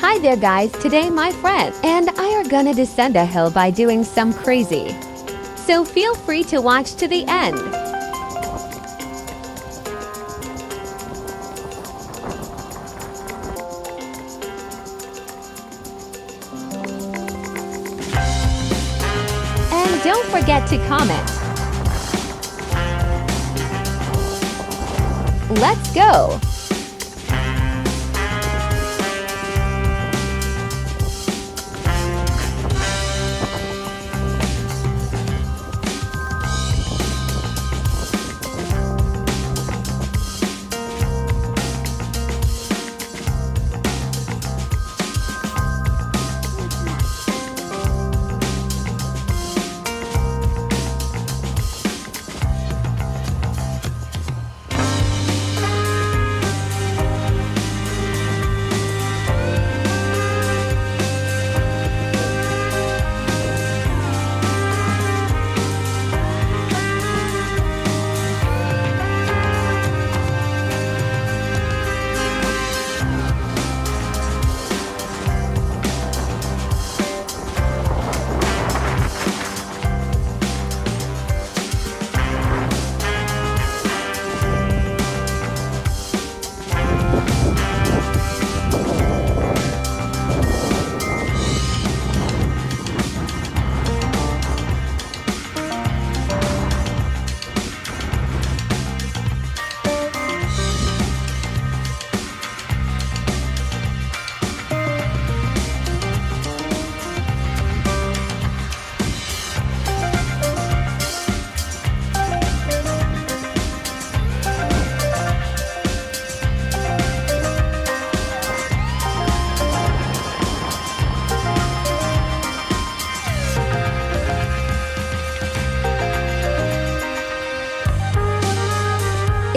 Hi there guys, today my friend and I are gonna descend a hill by doing some crazy. So feel free to watch to the end. And don't forget to comment. Let's go!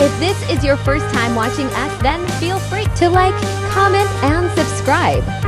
If this is your first time watching us, then feel free to like, comment, and subscribe.